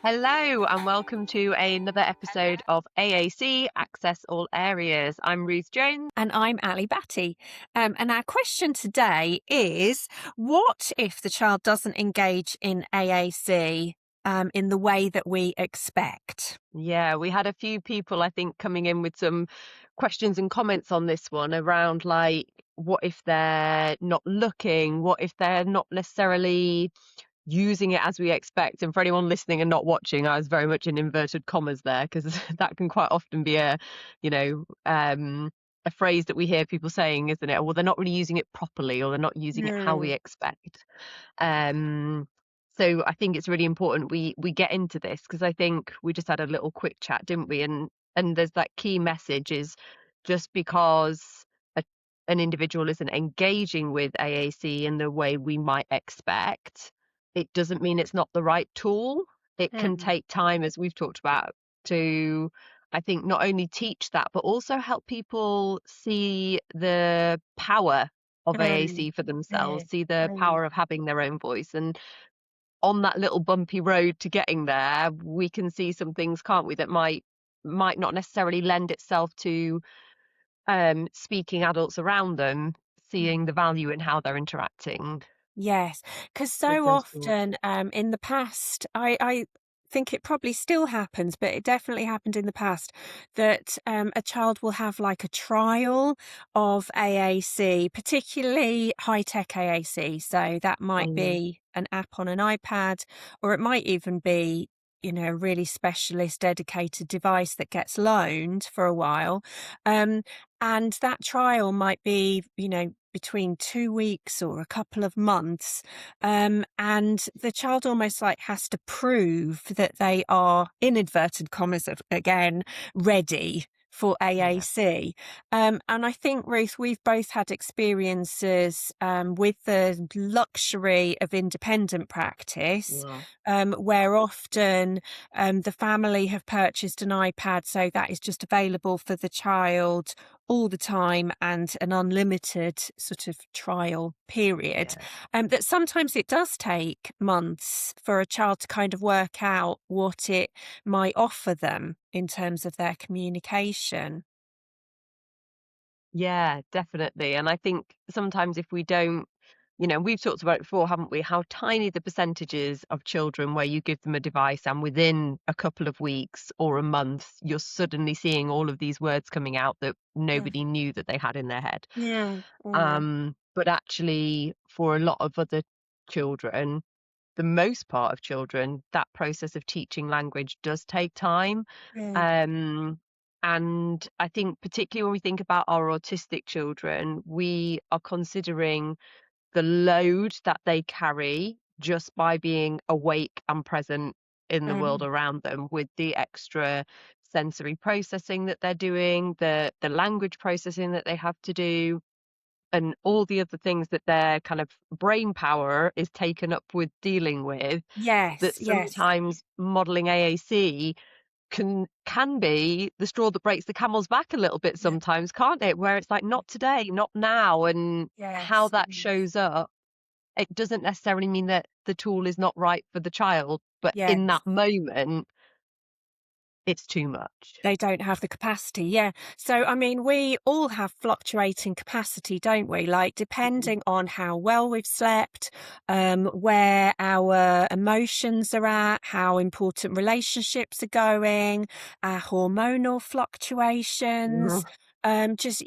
Hello and welcome to another episode of AAC Access All Areas. I'm Ruth Jones. And I'm Ali Battye. And our question today is, what if the child doesn't engage in AAC in the way that we expect? Yeah, we had a few people, I think, coming in with some questions and comments on this one around what if they're not looking? What if they're not necessarily using it as we expect? And for anyone listening and not watching, I was very much in inverted commas there because that can quite often be you know, um, a phrase that we hear people saying, isn't it? Well, they're not really using it properly, or they're not using it how we Mm. expect. Um, so I think it's really important we get into this because I think we just had a little quick chat, didn't we? And there's that key message is just because a, an individual isn't engaging with AAC in the way we might expect, it doesn't mean it's not the right tool. It can Mm. take time, as we've talked about, to, I think, not only teach that, but also help people see the power of Mm. AAC for Yeah. themselves, see the Mm. power of having their own voice. And on that little bumpy road to getting there, we can see some things, can't we, that might not necessarily lend itself to speaking adults around them, seeing the value in how they're interacting Yes, because with so those tools. often in the past, I think it probably still happens, but it definitely happened in the past that a child will have like a trial of AAC, particularly high tech AAC. So that might Mm, be an app on an iPad, or it might even be, a really specialist dedicated device that gets loaned for a while. Um, and that trial might be, between 2 weeks or a couple of months. And the child almost like has to prove that they are, in inverted commas again, ready for yeah, AAC. And I think, Ruth, we've both had experiences with the luxury of independent practice, yeah, where often the family have purchased an iPad, so that is just available for the child all the time and an unlimited sort of trial period. yeah. That sometimes it does take months for a child to kind of work out what it might offer them in terms of their communication. Yeah, definitely. And I think sometimes if we don't, we've talked about it before, haven't we? How tiny the percentages of children where you give them a device and within a couple of weeks or a month, you're suddenly seeing all of these words coming out that Yeah. nobody knew that they had in their head. Yeah. Mm. But actually, for a lot of other children, the most part of children, that process of teaching language does take time. Yeah. Um, and I think particularly when we think about our autistic children, we are considering the load that they carry just by being awake and present in the world Mm. around them, with the extra sensory processing that they're doing, the language processing that they have to do, and all the other things that their kind of brain power is taken up with dealing with, that Yes. Yes. sometimes modeling AAC can be the straw that breaks the camel's back a little bit Yeah. sometimes, can't it? Where it's like, not today, not now, and how Yes. that Yes. shows up, it doesn't necessarily mean that the tool is not right for the child, but in Yes. that moment, it's too much. They don't have the capacity, yeah. So, I mean, we all have fluctuating capacity, don't we? Like, Mhm. depending on how well we've slept, where our emotions are at, how important relationships are going, our hormonal fluctuations, just,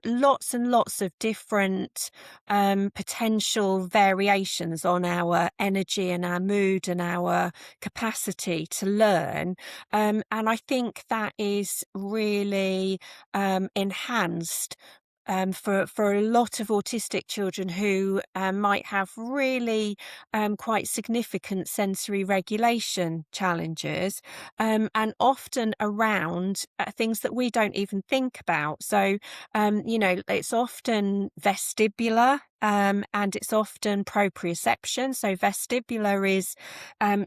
lots and lots of different potential variations on our energy and our mood and our capacity to learn. And I think that is really enhanced. For a lot of autistic children who might have really quite significant sensory regulation challenges, and often around things that we don't even think about. So it's often vestibular, and it's often proprioception. So vestibular is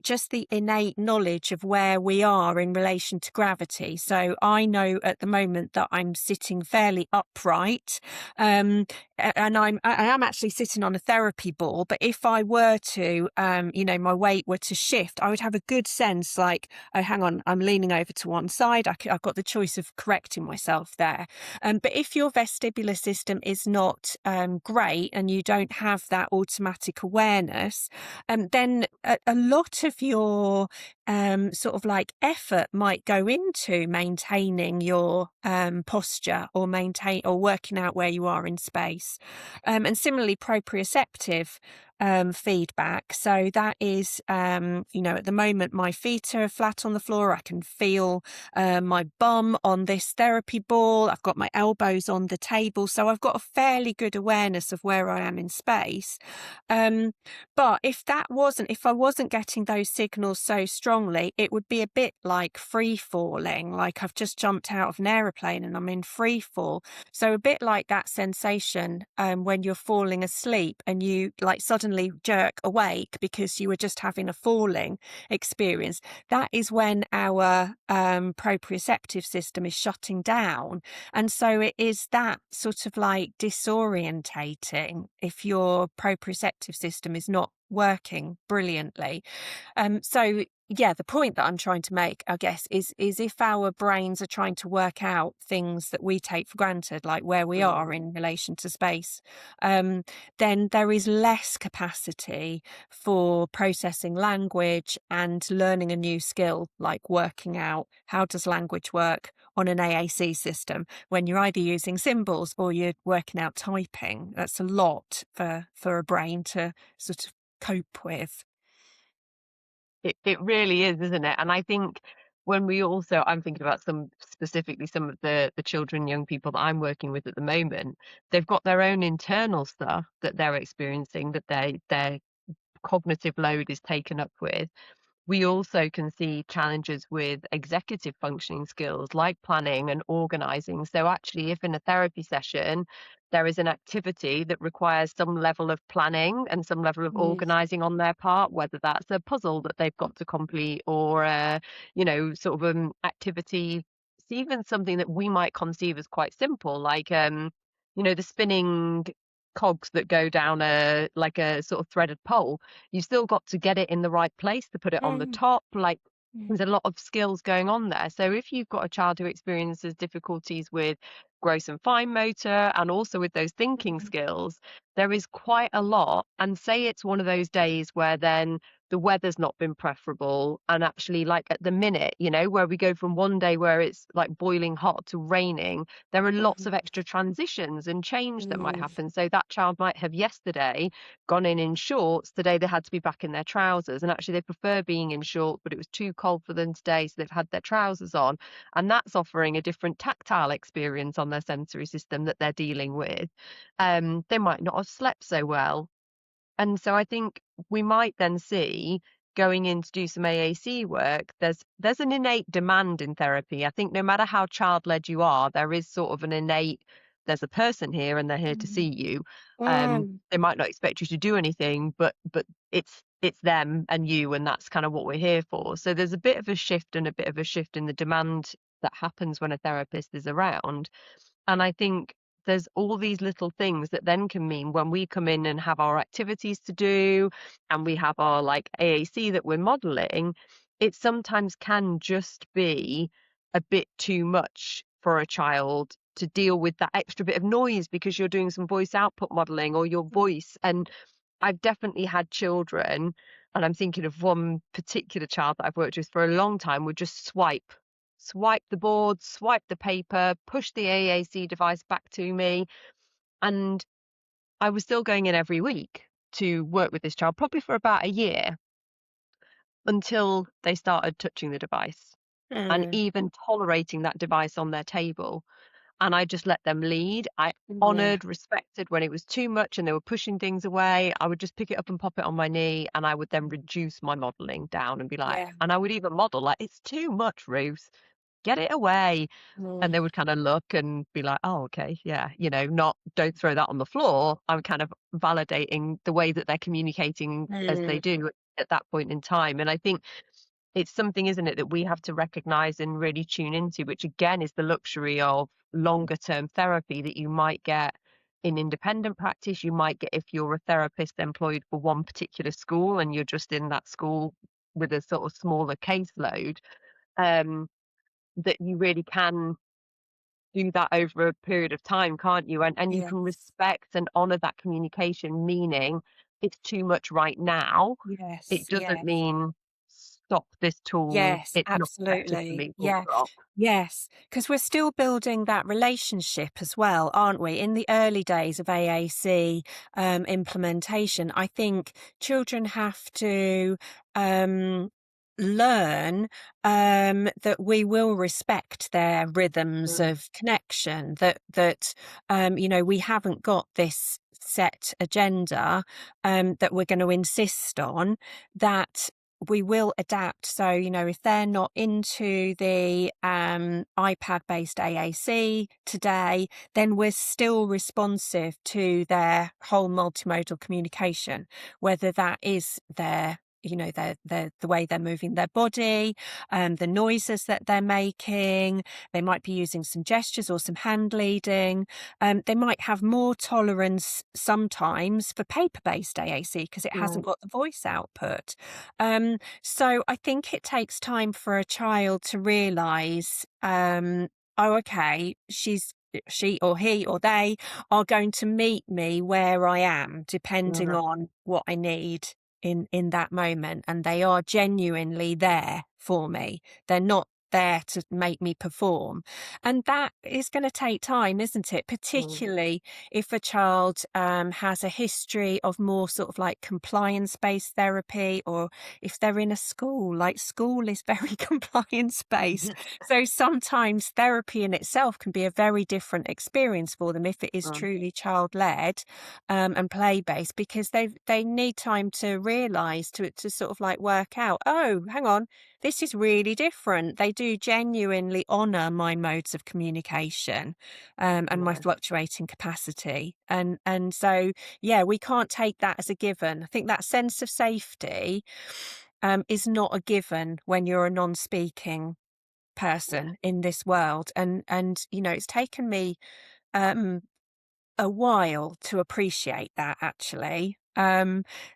just the innate knowledge of where we are in relation to gravity. So I know at the moment that I'm sitting fairly upright, um, and I am actually sitting on a therapy ball, but if I were to, my weight were to shift, I would have a good sense like, oh, hang on, I'm leaning over to one side. I've got the choice of correcting myself there. But if your vestibular system is not great and you don't have that automatic awareness, then a lot of your sort of like effort might go into maintaining your posture or working out where you are in space. And similarly, proprioceptive feedback. So that is, at the moment, my feet are flat on the floor. I can feel my bum on this therapy ball. I've got my elbows on the table. So I've got a fairly good awareness of where I am in space. But if I wasn't getting those signals so strongly, it would be a bit like free falling, like I've just jumped out of an aeroplane and I'm in free fall. So a bit like that sensation when you're falling asleep and you like suddenly jerk awake because you were just having a falling experience. That is when our proprioceptive system is shutting down. And so it is that sort of like disorientating if your proprioceptive system is not working brilliantly. So yeah, the point that I'm trying to make, I guess, is if our brains are trying to work out things that we take for granted, like where we are in relation to space, then there is less capacity for processing language and learning a new skill, like working out how does language work on an AAC system when you're either using symbols or you're working out typing. That's a lot for a brain to sort of cope with. It really is, isn't it? And I think when we also I'm thinking about specifically some of the children, young people that I'm working with at the moment, they've got their own internal stuff that they're experiencing that their cognitive load is taken up with. We also can see challenges with executive functioning skills like planning and organizing. So, actually, if in a therapy session there is an activity that requires some level of planning and some level of Mm, organizing on their part, whether that's a puzzle that they've got to complete or a, sort of activity, it's even something that we might conceive as quite simple, like the spinning cogs that go down a sort of threaded pole. You've still got to get it in the right place to put it on the mm, top. Like mm, there's a lot of skills going on there. So if you've got a child who experiences difficulties with gross and fine motor and also with those thinking mm, skills, there is quite a lot. And say it's one of those days where then the weather's not been preferable and actually like at the minute, where we go from one day where it's like boiling hot to raining, there are lots of extra transitions and change that might mm, happen. So that child might have yesterday gone in shorts. Today they had to be back in their trousers, and actually they prefer being in shorts, but it was too cold for them today, so they've had their trousers on. And that's offering a different tactile experience on their sensory system that they're dealing with. They might not have slept so well. And so I think we might then see going in to do some AAC work, there's an innate demand in therapy. I think no matter how child-led you are, there is sort of an innate, there's a person here and they're here to mm, see you. mm, They might not expect you to do anything, but it's them and you, and that's kind of what we're here for. So there's a bit of a shift and a bit of a shift in the demand that happens when a therapist is around. And I think there's all these little things that then can mean when we come in and have our activities to do and we have our like AAC that we're modeling, it sometimes can just be a bit too much for a child to deal with that extra bit of noise because you're doing some voice output modeling or your voice. And I've definitely had children, and I'm thinking of one particular child that I've worked with for a long time, would just swipe the board, swipe the paper, push the AAC device back to me. And I was still going in every week to work with this child, probably for about a year, until they started touching the device and mm, even tolerating that device on their table. And I just let them lead. I yeah, honored, respected when it was too much and they were pushing things away. I would just pick it up and pop it on my knee, and I would then reduce my modeling down and be like, yeah, and I would even model like, it's too much, Ruth. Get it away. And mm, they would kind of look and be like, oh, okay, yeah, not don't throw that on the floor. I'm kind of validating the way that they're communicating as they mm, do at that point in time. And I think it's something, isn't it, that we have to recognize and really tune into, which again is the luxury of longer term therapy that you might get in independent practice. You might get, if you're a therapist employed for one particular school and you're just in that school with a sort of smaller caseload, um, that you really can do that over a period of time, can't you? And you can Yes. respect and honor that communication, meaning it's too much right now. It Yes. doesn't Yes. mean stop this tool. Yes, It's not effective for absolutely. me, full Yeah. stop. Yes, because we're still building that relationship as well, aren't we? In the early days of AAC implementation, I think children have to um, learn that we will respect their rhythms Mm, of connection, that we haven't got this set agenda that we're going to insist on, that we will adapt. So, if they're not into the iPad-based AAC today, then we're still responsive to their whole multimodal communication, whether that is the way they're moving their body, the noises that they're making. They might be using some gestures or some hand leading. They might have more tolerance sometimes for paper-based AAC because it hasn't mm, got the voice output. So I think it takes time for a child to realise, oh, okay, she or he or they are going to meet me where I am, depending mm, on what I need in that moment, and they are genuinely there for me. They're not there to make me perform, and that is going to take time, isn't it? mm, Particularly if a child has a history of more sort of like compliance-based therapy, or if they're in a school, like school is very compliance based. So sometimes therapy in itself can be a very different experience for them if it is mm, truly child led and play based, because they need time to realize, to sort of like work out, oh, hang on, this is really different. They do genuinely honor my modes of communication and my yeah, fluctuating capacity. And so, yeah, we can't take that as a given. I think that sense of safety is not a given when you're a non-speaking yeah, person in this world. And it's taken me um, a while to appreciate that, actually.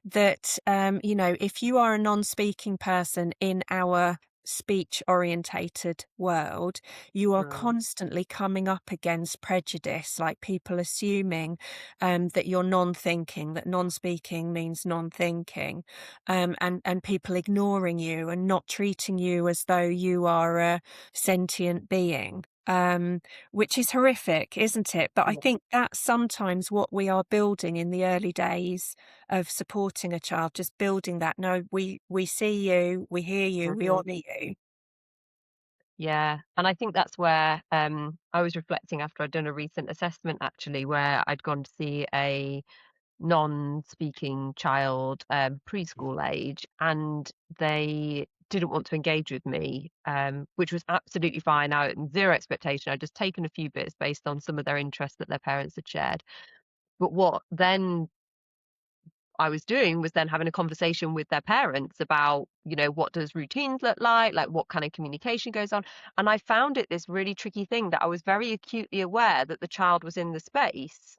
That if you are a non-speaking person in our speech orientated world, you are mm, constantly coming up against prejudice, like people assuming that you're non-thinking, that non-speaking means non-thinking, and people ignoring you and not treating you as though you are a sentient being. Which is horrific, isn't it? But I yeah, think that's sometimes what we are building in the early days of supporting a child, just building that. No, we see you, we hear you, we mhm, honour you. yeah. And I think that's where I was reflecting after I'd done a recent assessment, actually, where I'd gone to see a non-speaking child, preschool age, and they didn't want to engage with me, which was absolutely fine. I had zero expectation. I'd just taken a few bits based on some of their interests that their parents had shared. But what then I was doing was then having a conversation with their parents about, what does routines look like what kind of communication goes on. And I found it this really tricky thing that I was very acutely aware that the child was in the space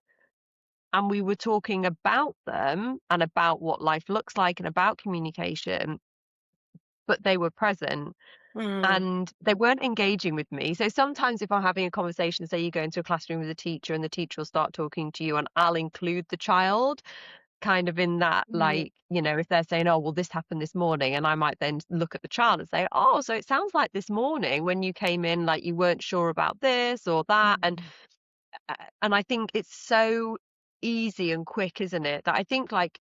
and we were talking about them and about what life looks like and about communication, but they were present Mm, and they weren't engaging with me. So sometimes if I'm having a conversation, say you go into a classroom with a teacher and the teacher will start talking to you and I'll include the child kind of in that, mm, if they're saying, oh, well, this happened this morning, and I might then look at the child and say, oh, so it sounds like this morning when you came in, like you weren't sure about this or that. And mm, and I think it's so easy and quick, isn't it? That I think like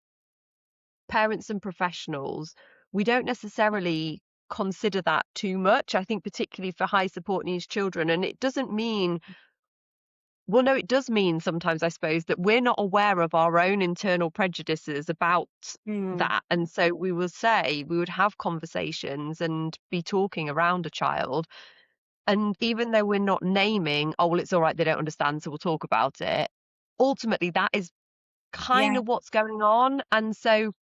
parents and professionals, we don't necessarily consider that too much. I think particularly for high support needs children. And it doesn't mean, well, no, it does mean sometimes, I suppose, that we're not aware of our own internal prejudices about mm. that. And so we would have conversations and be talking around a child. And even though we're not naming, oh, well, it's all right, they don't understand, so we'll talk about it. Ultimately, that is kind Yeah. of what's going on. And so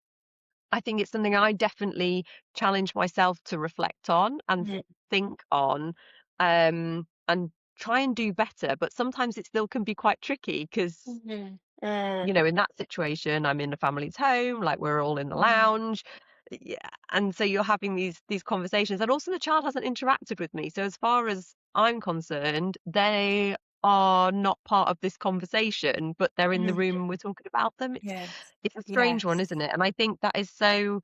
I think it's something I definitely challenge myself to reflect on and Mm, think on. And try and do better, but sometimes it still can be quite tricky because, Mhm. in that situation, I'm in the family's home, like we're all in the Mm. lounge. Yeah. And so you're having these conversations, and also the child hasn't interacted with me. So as far as I'm concerned, they are not part of this conversation, but they're in the Mm. room and we're talking about them. Yes. It's a strange one, Yes. isn't it? And I think that is so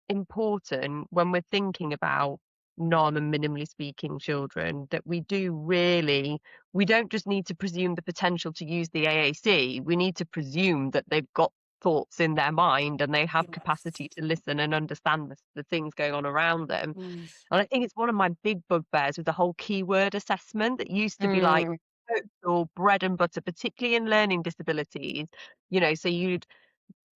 important when we're thinking about non and minimally speaking children, that we don't just need to presume the potential to use the AAC. We need to presume that they've got thoughts in their mind and they have capacity Yes. to listen and understand the things going on around them. Mm. And I think it's one of my big bugbears with the whole keyword assessment that used to be like Mm. or bread and butter, particularly in learning disabilities. So you'd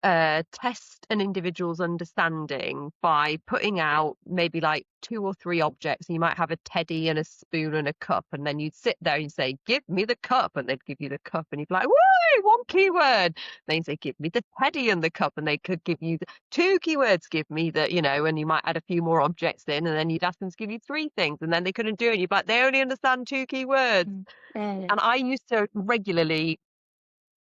test an individual's understanding by putting out maybe like two or three objects. You might have a teddy and a spoon and a cup, and then you'd sit there and say, "Give me the cup," and they'd give you the cup, and you'd be like, "Woo, one keyword." Then you'd say, "Give me the teddy and the cup," and they could give you two keywords. Give me and you might add a few more objects in, and then you'd ask them to give you three things, and then they couldn't do it. You'd be like, "They only understand two keywords." Mm. Mm. And I used to regularly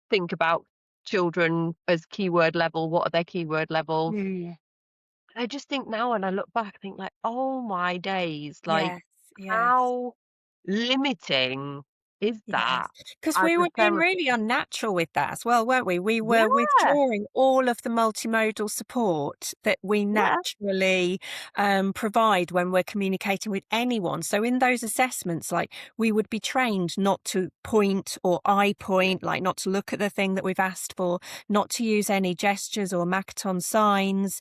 think about children as keyword level. What are their keyword level? Mm. I just think now when I look back, I think like, oh my days, like Yes. Yes. how limiting is Yes, that because as we a were being really therapist? unnatural with that as well, weren't we? We were Yeah, withdrawing all of the multimodal support that we yeah, naturally provide when we're communicating with anyone. So in those assessments, like we would be trained not to point or eye point, like not to look at the thing that we've asked for, not to use any gestures or Makaton signs.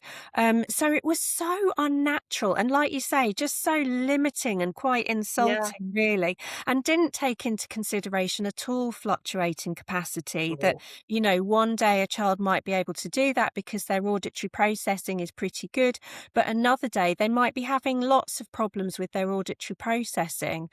So it was so unnatural and, like you say, just so limiting and quite yeah. insulting, really, and didn't take into consideration at all fluctuating capacity. That, Oh, one day a child might be able to do that because their auditory processing is pretty good, but another day they might be having lots of problems with their auditory processing.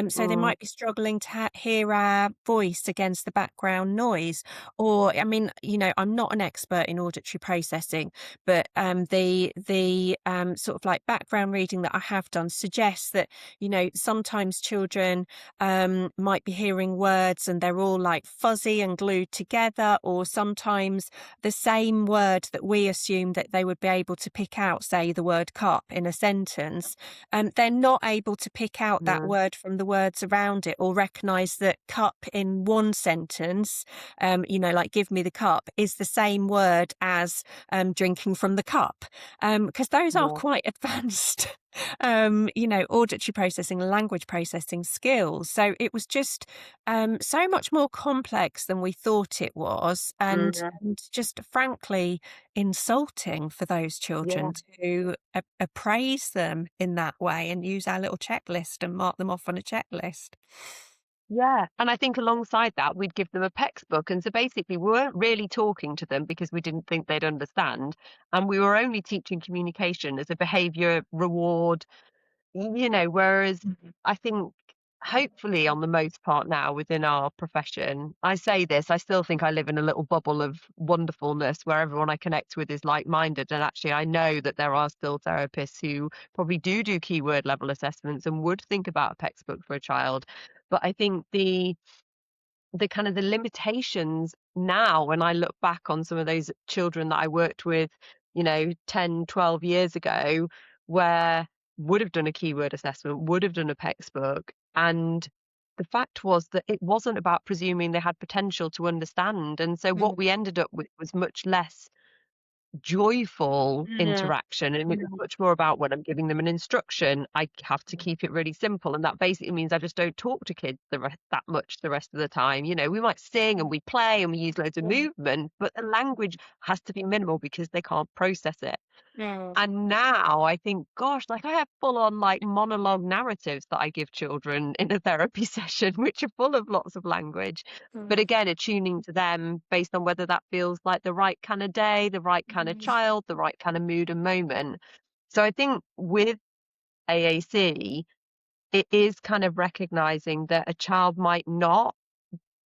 So they mm, might be struggling to hear our voice against the background noise. Or, I mean, I'm not an expert in auditory processing, but the sort of like background reading that I have done suggests that, sometimes children might be hearing words and they're all like fuzzy and glued together, or sometimes the same word that we assume that they would be able to pick out, say the word cup in a sentence, they're not able to pick out that mm, word from the words around it, or recognize that cup in one sentence, like give me the cup, is the same word as drinking from the cup, because those are yeah, quite advanced auditory processing and language processing skills. So it was just so much more complex than we thought it was, mm, and just frankly insulting for those yeah. children to appraise them in that way and use our little checklist and mark them off on a checklist. Yeah, and I think alongside that, we'd give them a textbook, and so basically we weren't really talking to them because we didn't think they'd understand, and we were only teaching communication as a behavior reward. Whereas Mhm. I think hopefully on the most part now within our profession, I say this, I still think I live in a little bubble of wonderfulness where everyone I connect with is like-minded. And actually, I know that there are still therapists who probably do keyword level assessments and would think about a textbook for a child. But I think the kind of the limitations now when I look back on some of those children that I worked with, 10, 12 years ago, where would have done a keyword assessment, would have done a textbook. And the fact was that it wasn't about presuming they had potential to understand. And so what Mm. we ended up with was much less joyful Mm. interaction, and it was Mm. much more about when I'm giving them an instruction, I have to keep it really simple, and that basically means I just don't talk to kids that much the rest of the time. We might sing and we play and we use loads of Mm. movement, but the language has to be minimal because they can't process it. Mm. And now I think, gosh, like I have full on like monologue narratives that I give children in a therapy session, which are full of lots of language. But Mm. again, attuning to them based on whether that feels like the right kind of day, the right kind of Mm. child, the right kind of mood and moment. So I think with AAC, it is kind of recognizing that a child might not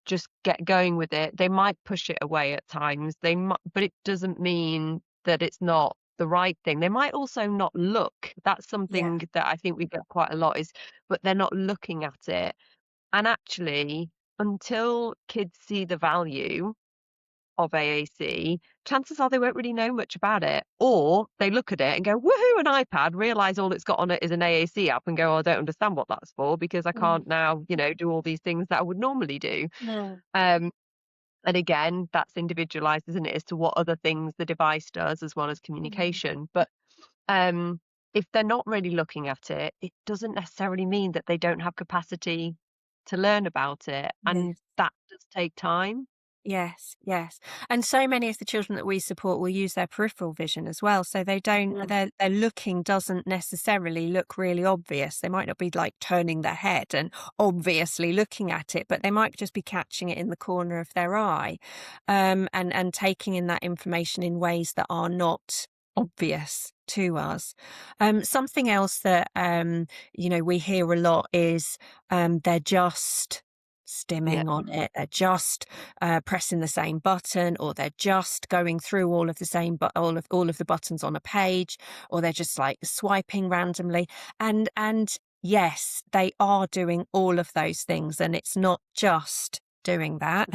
just get going with it. They might push it away at times. But it doesn't mean that it's not the right thing. They might also not look. That's Yeah. something that I think we get quite a lot is, but they're not looking at it. And actually, until kids see the value of AAC, chances are they won't really know much about it. Or they look at it and go, woohoo, an iPad, realize all it's got on it is an AAC app and go, oh, I don't understand what that's for because I Mm. can't now, do all these things that I would normally do. Mm. Um, and again, that's individualized, isn't it, as to what other things the device does as well as Mm. communication. But um, if they're not really looking at it, it doesn't necessarily mean that they don't have capacity to learn about it. And Yes. that does take time. Yes, yes. And so many of the children that we support will use their peripheral vision as well. So they don't, Mhm. their looking doesn't necessarily look really obvious. They might not be like turning their head and obviously looking at it, but they might just be catching it in the corner of their eye, and taking in that information in ways that are not obvious to us. Something else that, we hear a lot is, they're just Yeah. stimming on it. They're just pressing the same button, or they're just going through all of the same, but all of the buttons on a page, or they're just like swiping randomly. And yes, they are doing all of those things, and it's not just doing that.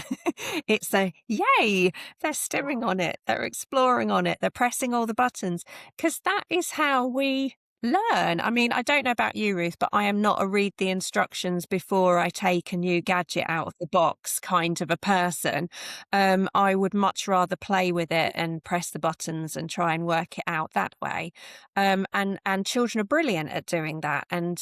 It's a yay! They're stimming on it. They're exploring on it. They're pressing all the buttons because that is how we learn. I mean, I don't know about you, Ruth, but I am not a read the instructions before I take a new gadget out of the box kind of a person. I would much rather play with it and press the buttons and try and work it out that way. And children are brilliant at doing that, and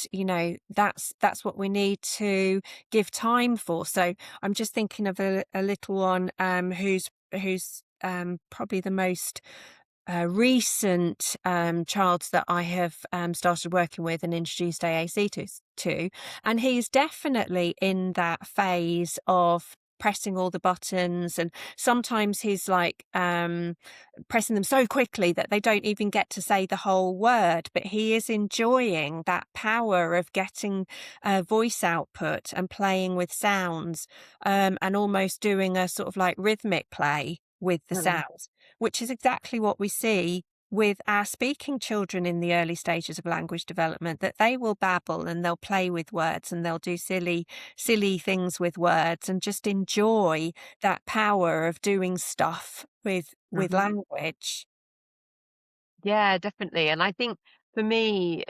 that's what we need to give time for. So I'm just thinking of a little one who's probably the most recent child that I have started working with and introduced AAC to, and he's definitely in that phase of pressing all the buttons, and sometimes he's like pressing them so quickly that they don't even get to say the whole word, but he is enjoying that power of getting voice output and playing with sounds, and almost doing a sort of like rhythmic play with the Mhm. sounds, which is exactly what we see with our speaking children in the early stages of language development, that they will babble and they'll play with words and they'll do silly things with words and just enjoy that power of doing stuff with Mhm. language. Yeah, definitely. And I think for me,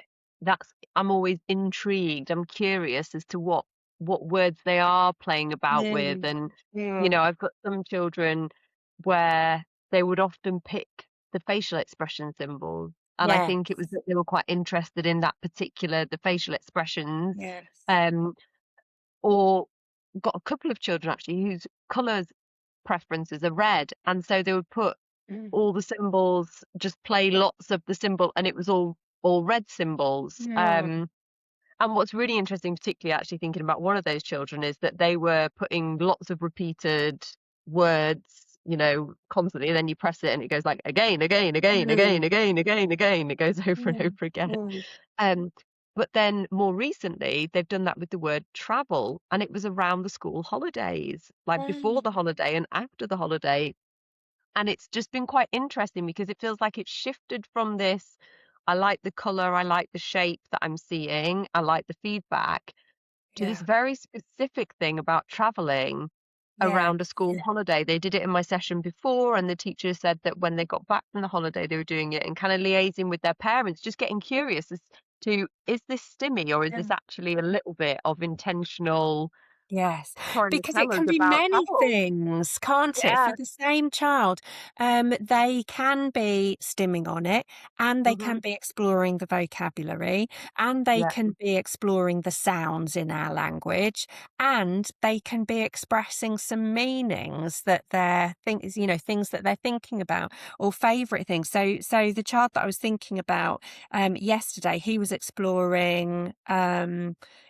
I'm always intrigued. I'm curious as to what words they are playing about with. Mm. And, Mm. I've got some children where they would often pick the facial expression symbols. And I Yes. think it was that they were quite interested in the facial expressions. Yes. Um, or got a couple of children actually whose colours preferences are red. And so they would put Mm. all the symbols, just play lots of the symbol, and it was all red symbols. Yeah. And what's really interesting, particularly actually thinking about one of those children, is that they were putting lots of repeated words, constantly, and then you press it and it goes like again, again, again, again, Mm. again, again, again. It goes over and Mm. over again. Mm. Um, but then more recently, they've done that with the word travel, and it was around the school holidays, like before the Mm. holiday and after the holiday. And it's just been quite interesting because it feels like it's shifted from this, I like the color, I like the shape that I'm seeing, I like the feedback, to this Yeah. very specific thing about traveling Yeah. around a school holiday. They did it in my session before, and the teacher said that when they got back from the holiday, they were doing it and kind of liaising with their parents, just getting curious as to, is this stimmy or is Yeah. this actually a little bit of intentional Yes, trying to because it tell us can be about many travel? things, can't it? For Yeah. the same child, they can be stimming on it, and they Hmm. can be exploring the vocabulary, and they Yeah. can be exploring the sounds in our language, and they can be expressing some meanings that things that they're thinking about, or favorite things. So the child that I was thinking about yesterday, he was exploring.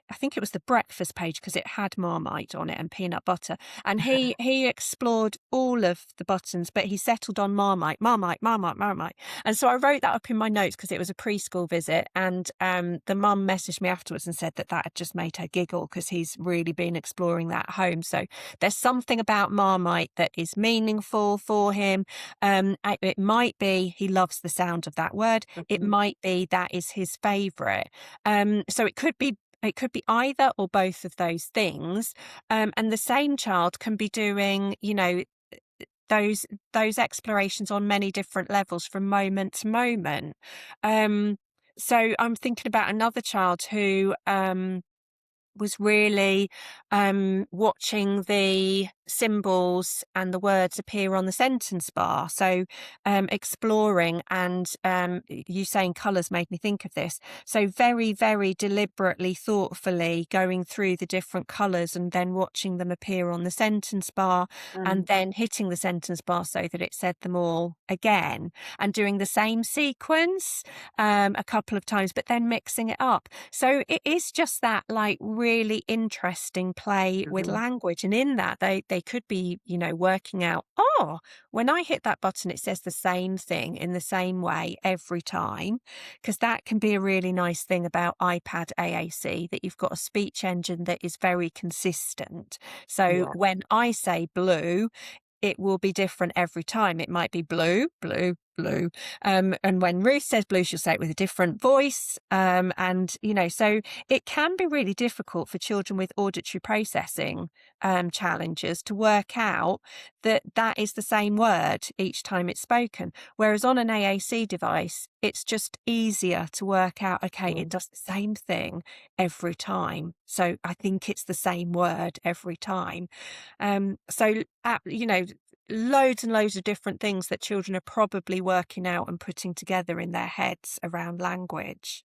I think it was the breakfast page because it had Marmite on it and peanut butter. And he explored all of the buttons, but he settled on Marmite, Marmite, Marmite, Marmite. And so I wrote that up in my notes because it was a preschool visit. And the mum messaged me afterwards and said that had just made her giggle because he's really been exploring that at home. So there's something about Marmite that is meaningful for him. It might be he loves the sound of that word. It Mhm. might be that is his favourite. So it could be It could be either or both of those things. And the same child can be doing, those those explorations on many different levels from moment to moment. So I'm thinking about another child who was really watching the symbols and the words appear on the sentence bar. So exploring, and you saying colours made me think of this. So very, very deliberately, thoughtfully going through the different colours and then watching them appear on the sentence bar, and Mm. then hitting the sentence bar so that it said them all again, and doing the same sequence a couple of times, but then mixing it up. So it is just that like really interesting play with Mhm. language. And in that they could be, working out, oh, when I hit that button, it says the same thing in the same way every time. Because that can be a really nice thing about iPad AAC, that you've got a speech engine that is very consistent. So Yeah. when I say blue, it will be different every time. It might be blue, blue, blue. And when Ruth says blue, she'll say it with a different voice. So it can be really difficult for children with auditory processing challenges to work out that that is the same word each time it's spoken. Whereas on an AAC device, it's just easier to work out, okay, it Mm. does the same thing every time. So I think it's the same word every time. Loads and loads of different things that children are probably working out and putting together in their heads around language.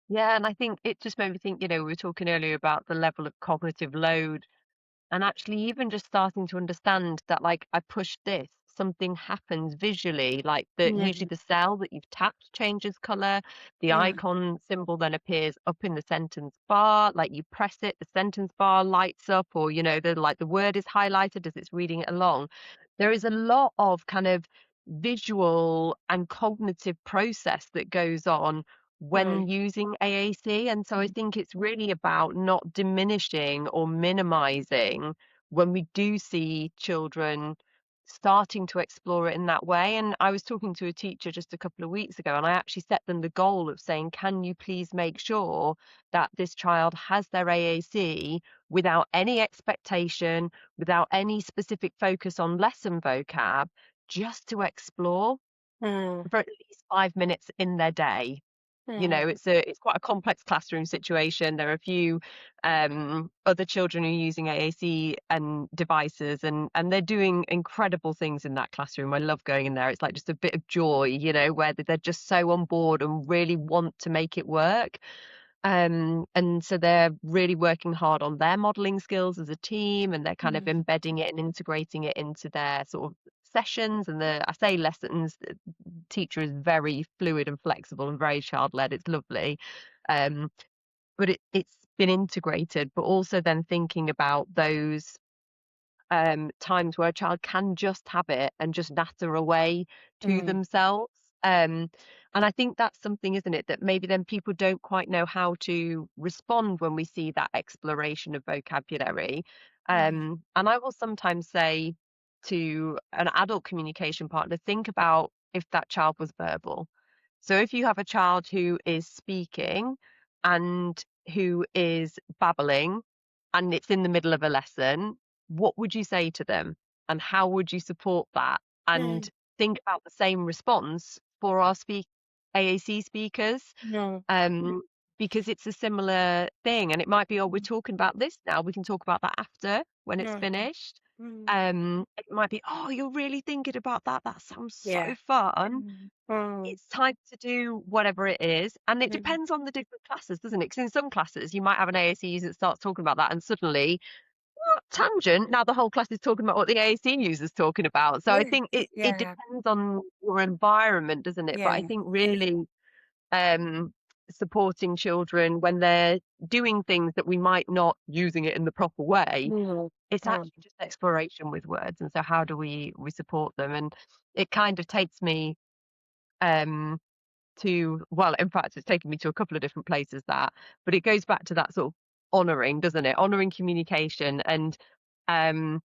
Yeah, and I think it just made me think, we were talking earlier about the level of cognitive load. And actually, even just starting to understand that, like, I push this, something happens visually, like usually Mm, the cell that you've tapped changes color, the mm, icon symbol then appears up in the sentence bar, like you press it, the sentence bar lights up, or the word is highlighted as it's reading it along. There is a lot of kind of visual and cognitive process that goes on when mm, using AAC. And so I mm, think it's really about not diminishing or minimizing when we do see children starting to explore it in that way. And I was talking to a teacher just a couple of weeks ago, and I actually set them the goal of saying, can you please make sure that this child has their AAC without any expectation, without any specific focus on lesson vocab, just to explore mm, for at least 5 minutes in their day. mm, It's quite a complex classroom situation. There are a few other children who are using AAC and devices, and they're doing incredible things in that classroom. I love going in there. It's like just a bit of joy, where they're just so on board and really want to make it work. And so they're really working hard on their modeling skills as a team, and they're kind of mm, embedding it and integrating it into their sort of sessions. And I say lessons, the teacher is very fluid and flexible and very child-led. It's lovely. Um, but it's been integrated, but also then thinking about those times where a child can just have it and just natter away to mm, themselves. Um, and I think that's something, isn't it, that maybe then people don't quite know how to respond when we see that exploration of vocabulary. mm, And I will sometimes say to an adult communication partner, think about if that child was verbal. So if you have a child who is speaking and who is babbling and it's in the middle of a lesson, what would you say to them? And how would you support that? And mm, think about the same response for our AAC speakers, mm, um, because it's a similar thing. And it might be, oh, we're talking about this now. We can talk about that after when it's mm, finished. mm. It might be, oh, you're really thinking about that. That sounds Yeah. so fun. Mm, mm, It's time to do whatever it is. And it mm, depends on the different classes, doesn't it? Because in some classes, you might have an ASC user that starts talking about that, and suddenly, what tangent? Now the whole class is talking about what the ASC user's talking about. So I yeah. think it Yeah. depends on your environment, doesn't it? But I Yeah. think really um, supporting children when they're doing things that we might not using it in the proper way, Mm, it's mm, actually just exploration with words. And so how do we support them? And it kind of takes me um well, in fact, it's taken me to a couple of different places but it goes back to that sort of honoring, doesn't it? Honoring communication and um,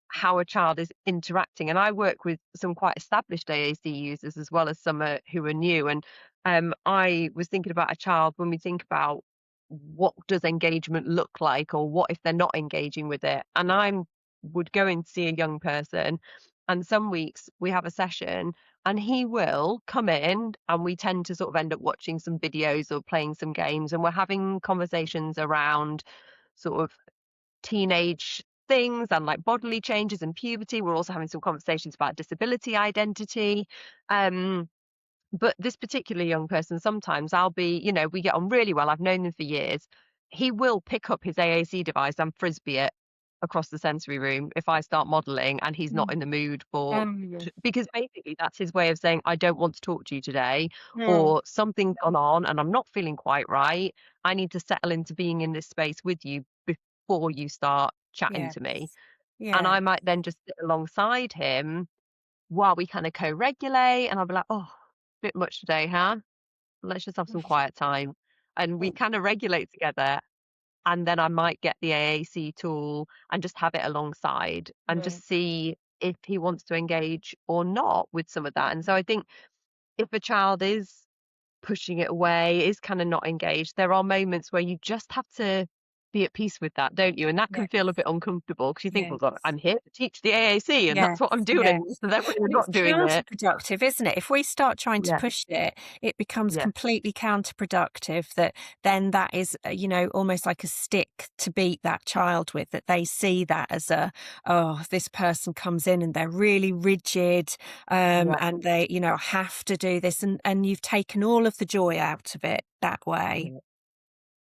how a child is interacting. And I work with some quite established AAC users as well as some who are new. And I was thinking about a child when we think about what does engagement look like, or what if they're not engaging with it? And I would go and see a young person, and some weeks we have a session and he will come in and we tend to sort of end up watching some videos or playing some games, and we're having conversations around sort of teenage things and like bodily changes and puberty. We're also having some conversations about disability identity. But this particular young person, sometimes I'll be, we get on really well. I've known them for years. He will pick up his AAC device and frisbee it across the sensory room if I start modeling and he's not Mm. in the mood for, Um, because basically that's his way of saying, I don't want to talk to you today, mm, or something's gone on and I'm not feeling quite right. I need to settle into being in this space with you before you start chatting yes. to me. And Yeah. I might then just sit alongside him while we kind of co-regulate, and I'll be like, "Oh, bit much today, huh? Let's just have some quiet time." And we kind of regulate together, and then I might get the AAC tool and just have it alongside and Mm. just see if he wants to engage or not with some of that. And so I think if a child is pushing it away, is kind of not engaged, there are moments where you just have to be at peace with that, don't you? And that can Yes. feel a bit uncomfortable because you think, well, look, Yes. I'm here to teach the AAC and Yes, that's what I'm doing. yes. So then when you're And it's not doing it, counterproductive, isn't it? If we start trying to yeah, push it, it becomes yeah, completely counterproductive, that then that is, almost like a stick to beat that child with, that they see that as oh, this person comes in and they're really rigid, yeah, and they, have to do this, and you've taken all of the joy out of it that way. yeah,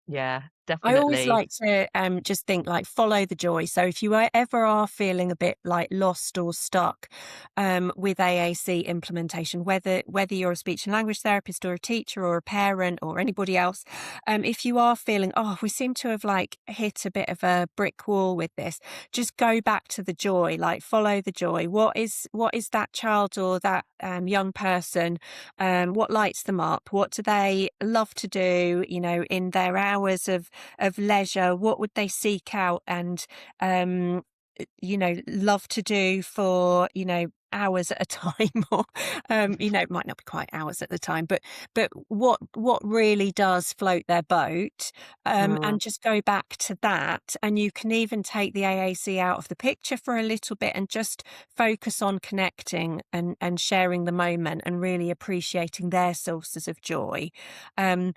yeah, I always definitely. like to just think, like, follow the joy. So if you ever are feeling a bit like lost or stuck with AAC implementation, whether you're a speech and language therapist or a teacher or a parent or anybody else, if you are feeling, oh, we seem to have like hit a bit of a brick wall with this, just go back to the joy, like follow the joy. What is that child or that young person? What lights them up? What do they love to do? In their hours of leisure, what would they seek out and love to do for hours at a time, or it might not be quite hours at the time, but what really does float their boat, Mm, and just go back to that. And you can even take the AAC out of the picture for a little bit and just focus on connecting and sharing the moment and really appreciating their sources of joy. And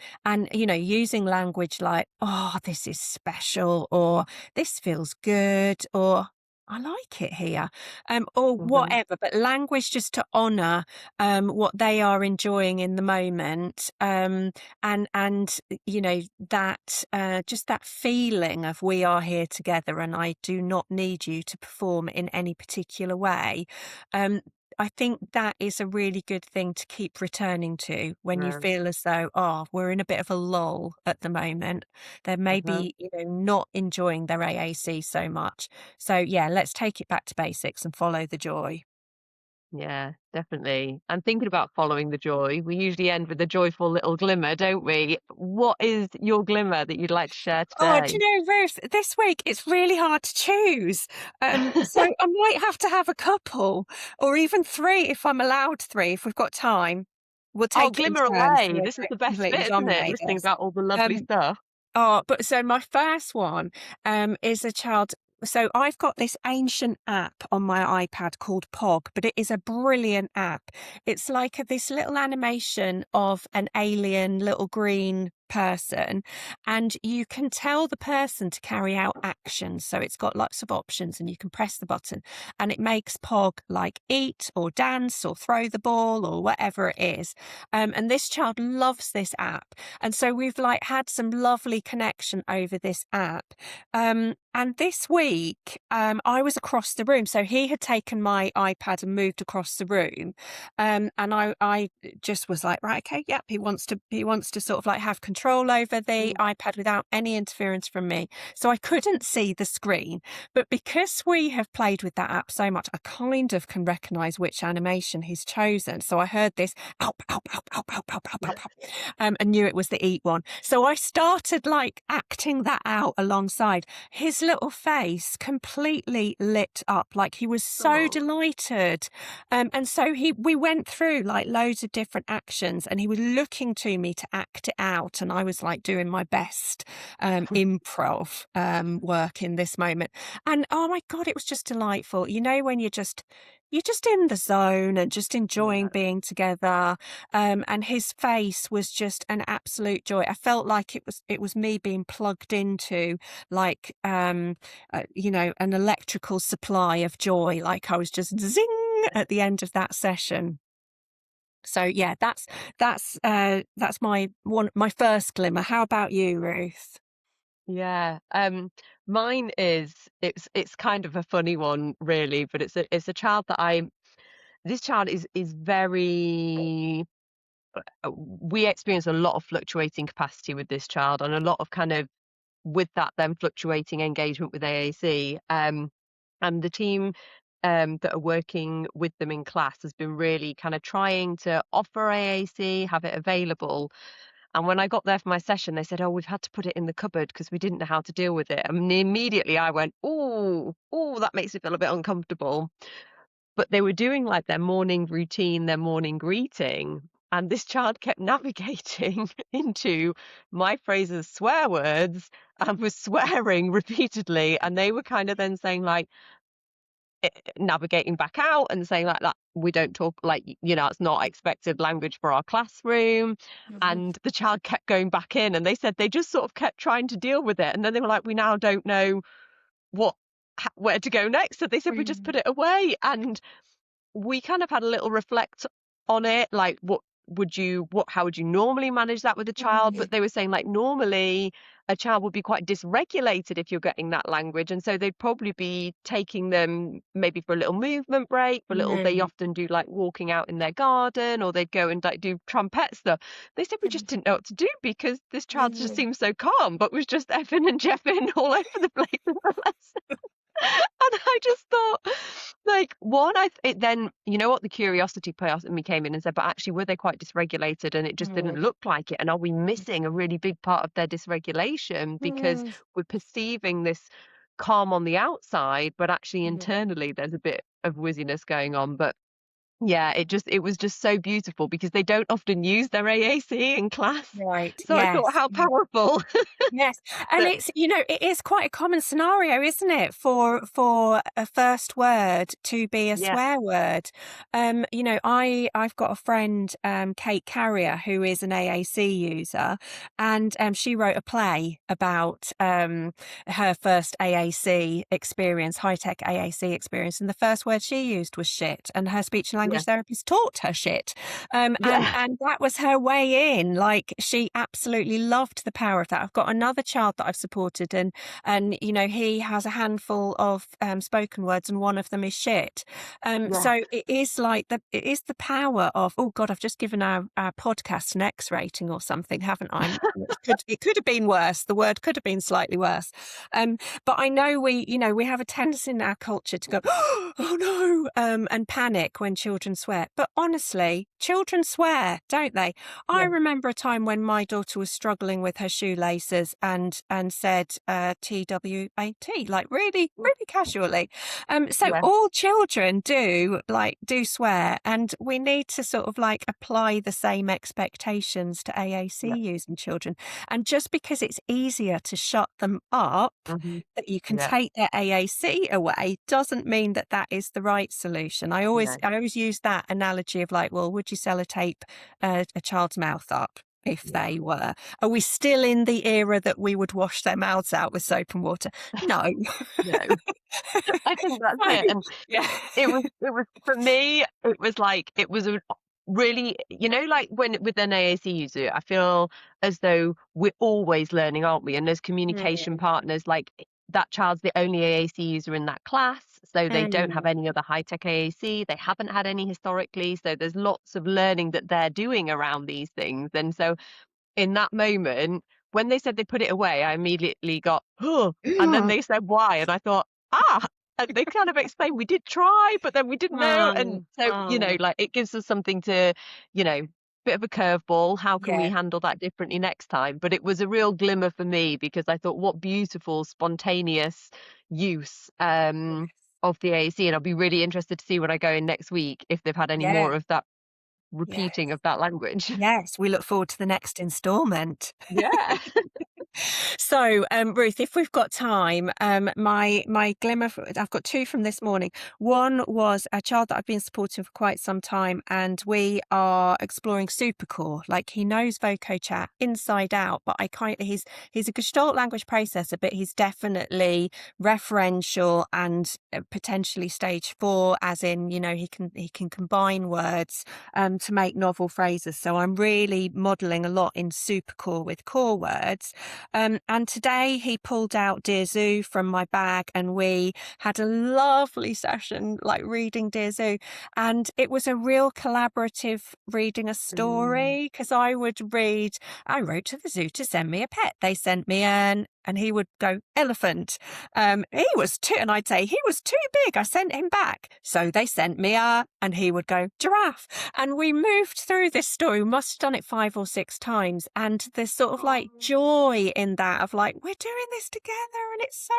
using language like, oh, this is special, or this feels good, or I like it here, or mhm, whatever, but language just to honor what they are enjoying in the moment, and that just that feeling of, we are here together and I do not need you to perform in any particular way. um, I think that is a really good thing to keep returning to when you yeah, feel as though, oh, we're in a bit of a lull at the moment. They're mhm. maybe, not enjoying their AAC so much. So yeah, let's take it back to basics and follow the joy. Yeah, definitely. And thinking about following the joy, we usually end with a joyful little glimmer, don't we? What is your glimmer that you'd like to share Oh, do today? you know, Ruth, this week it's really hard to choose. So I might have to have a couple, or even three if I'm allowed three, if we've got time. We'll Oh, take it in glimmer turns, so away. I This is don't the best completely bit, isn't it? dominate Listening this. about all the lovely Um, stuff. Oh, but so my first one is a child. So I've got this ancient app on my iPad called Pog, but it is a brilliant app. It's like this little animation of an alien little green person, and you can tell the person to carry out actions. So it's got lots of options, and you can press the button, and it makes Pog like eat or dance or throw the ball or whatever it is. And this child loves this app, and so we've like had some lovely connection over this app. And this week, I was across the room. So he had taken my iPad and moved across the room. And I just was like, right, okay, yep, he wants to sort of like have control over the Mm, iPad without any interference from me. So I couldn't see the screen. But because we have played with that app so much, I kind of can recognize which animation he's chosen. So I heard this, "Alp, alp, alp, alp, alp, alp, alp, alp, alp." and knew it was the eat one. So I started like acting that out alongside. His little face completely lit up, like he was so Oh. delighted. And so we went through like loads of different actions, and he was looking to me to act it out, and I was like doing my best improv work in this moment. And oh my God, it was just delightful. You know, when you're just in the zone and just enjoying Yeah. being together. And his face was just an absolute joy. I felt like it was me being plugged into like you know, an electrical supply of joy. Like I was just zing at the end of that session. So yeah, that's my first glimmer. How about you, Ruth? Yeah. Mine is it's kind of a funny one really, but it's a child that this child is very we experience a lot of fluctuating capacity with this child, and a lot of kind of with that then fluctuating engagement with AAC. And the team that are working with them in class has been really kind of trying to offer AAC, have it available. And when I got there for my session, they said, "Oh, we've had to put it in the cupboard because we didn't know how to deal with it." And immediately I went, "Oh, that makes me feel a bit uncomfortable." But they were doing like their morning routine, their morning greeting, and this child kept navigating into my phrases, swear words, and was swearing repeatedly. And they were kind of then saying like, navigating back out and saying like that we don't talk like it's not expected language for our classroom. Mhm. And the child kept going back in, and they said they just sort of kept trying to deal with it, and then they were like, we now don't know what where to go next, so they said we just put Mm. it away. And we kind of had a little reflect on it, like how would you normally manage that with a child? Mm. But they were saying like normally a child would be quite dysregulated if you're getting that language, and so they'd probably be taking them maybe for a little movement break, for a little, they Mm. often do like walking out in their garden, or they'd go and like do trumpet stuff. They said we just didn't know what to do because this child just Mm. seemed so calm but was just effing and jeffing all over the place in the lesson. And I just thought, like, one, it then, you know what, the curiosity part of me came in and said, but actually, were they quite dysregulated and it just didn't Mm. look like it? And are we missing a really big part of their dysregulation because Mm. we're perceiving this calm on the outside, but actually Mm. internally there's a bit of wizziness going on. But yeah, it was just so beautiful because they don't often use their AAC in class. Right. So I thought, Yes. how powerful Yes, and that, it's, you know, it is quite a common scenario, isn't it, for a first word to be a yeah, swear word. You know, I've got a friend, Kate Carrier, who is an AAC user, and she wrote a play about her first AAC experience, high tech AAC experience, and the first word she used was shit, and her speech and yeah, language therapist taught her shit. yeah, And that was her way in. Like she absolutely loved the power of that. I've got another child that I've supported, and you know he has a handful of spoken words, and one of them is shit. yeah, So it is like it is the power of, oh God, I've just given our podcast an X rating or something, haven't I? It could have been worse. The word could have been slightly worse. But I know we have a tendency in our culture to go, oh no, and panic when children swear. But honestly, children swear, don't they? I yeah, remember a time when my daughter was struggling with her shoelaces and said TWAT, like really, really casually. So yeah, all children do swear, and we need to sort of like apply the same expectations to AAC yeah, using children. And just because it's easier to shut them up, mhm, that you can yeah, take their AAC away, doesn't mean that that is the right solution. no, I always use that analogy of like, well, would you sellotape a child's mouth up if yeah, they were? Are we still in the era that we would wash their mouths out with soap and water? No. no. I think that's So, it. And yeah. it was for me, it was like it was a really, like when with an AAC user, I feel as though we're always learning, aren't we? And as communication Mm. partners, like that child's the only AAC user in that class, so they don't have Mm. any other high-tech AAC. They haven't had any historically, so there's lots of learning that they're doing around these things. And so in that moment, when they said they put it away, I immediately got, "Oh," and then they said why, and I thought, "Ah," and they kind of explained, "We did try, but then we didn't know." And Mm. so, Mm. like, it gives us something to, you know, bit of a curveball. How can we Yeah. handle that differently next time? But it was a real glimmer for me because I thought, what beautiful, spontaneous use Yes. of the AAC. And I'll be really interested to see when I go in next week if they've had any Yeah. more of that Yes. repeating of that language. Yes. We look forward to the next instalment. Yeah. So, Ruth, if we've got time, my glimmer, I've got two from this morning. One was a child that I've been supporting for quite some time, and we are exploring supercore. Like he knows VocoChat inside out, but he's a Gestalt language processor, but he's definitely referential and potentially stage 4, as in, he can combine words to make novel phrases. So I'm really modelling a lot in supercore with core words. And today he pulled out Dear Zoo from my bag, and we had a lovely session, like reading Dear Zoo. And it was a real collaborative reading a Mm. story, because I wrote to the zoo to send me a pet. They sent me and he would go, elephant. He was too, and I'd say, he was too big. I sent him back. So they sent me and he would go, giraffe. And we moved through this story. We must have done it 5 or 6 times. And there's sort of like joy in that of like, we're doing this together and it's so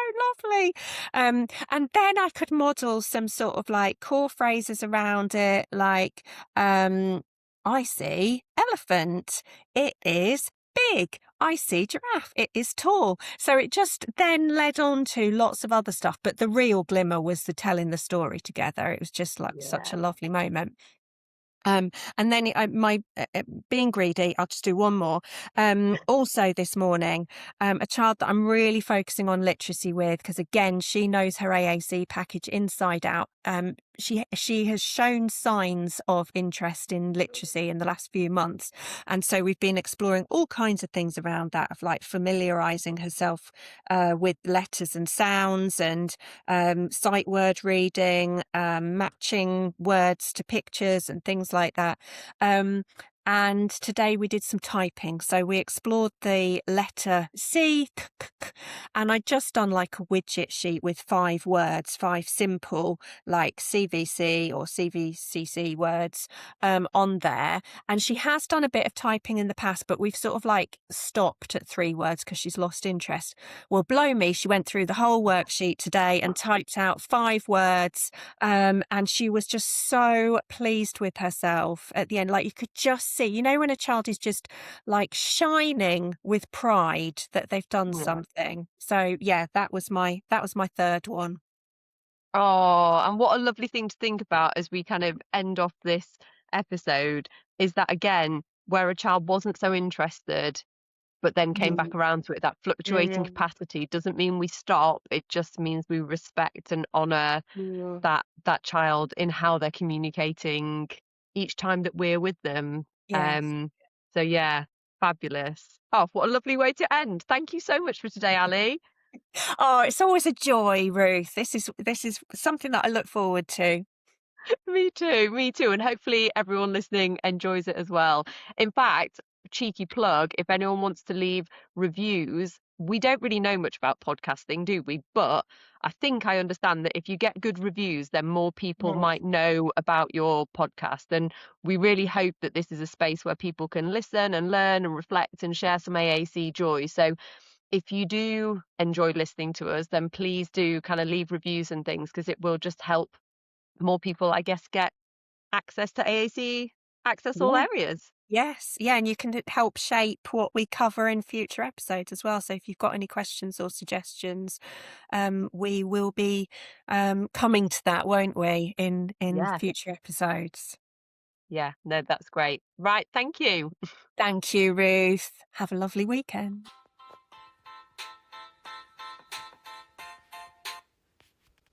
lovely. And then I could model some sort of like core phrases around it, like, I see elephant. It is big. I see giraffe. It is tall. So it just then led on to lots of other stuff. But the real glimmer was the telling the story together. It was just like such a Yeah. lovely moment. And then my being greedy, I'll just do one more. Also this morning, a child that I'm really focusing on literacy with, because again, she knows her AAC package inside out. She has shown signs of interest in literacy in the last few months, and so we've been exploring all kinds of things around that, of like familiarizing herself with letters and sounds, and sight word reading, matching words to pictures and things like that. And today we did some typing. So we explored the letter C, and I'd just done like a widget sheet with 5 words, 5 simple like CVC or CVCC words on there. And she has done a bit of typing in the past, but we've sort of like stopped at 3 words because she's lost interest. Well, blow me, she went through the whole worksheet today and typed out 5 words. And she was just so pleased with herself at the end. Like you could just see, when a child is just like shining with pride that they've done Yeah. something. So yeah, that was my third one. Oh, and what a lovely thing to think about as we kind of end off this episode is that again, where a child wasn't so interested, but then came Mm, back around to it, that fluctuating mm, capacity doesn't mean we stop. It just means we respect and honor mm. that child in how they're communicating each time that we're with them. Yes. Um, so yeah, fabulous. Oh, what a lovely way to end. Thank you so much for today, Ali. Oh, it's always a joy, Ruth. This is something that I look forward to. Me too. And hopefully everyone listening enjoys it as well. In fact, cheeky plug, if anyone wants to leave reviews, we don't really know much about podcasting, do we? But I think I understand that if you get good reviews, then more people Mm. might know about your podcast. And we really hope that this is a space where people can listen and learn and reflect and share some AAC joy. So if you do enjoy listening to us, then please do kind of leave reviews and things because it will just help more people, I guess, get access to AAC, access all Yeah. areas. Yes. Yeah. And you can help shape what we cover in future episodes as well. So if you've got any questions or suggestions, we will be coming to that, won't we, in Yeah, future episodes. yeah, no, that's great. Right, thank you. Thank you, Ruth. Have a lovely weekend.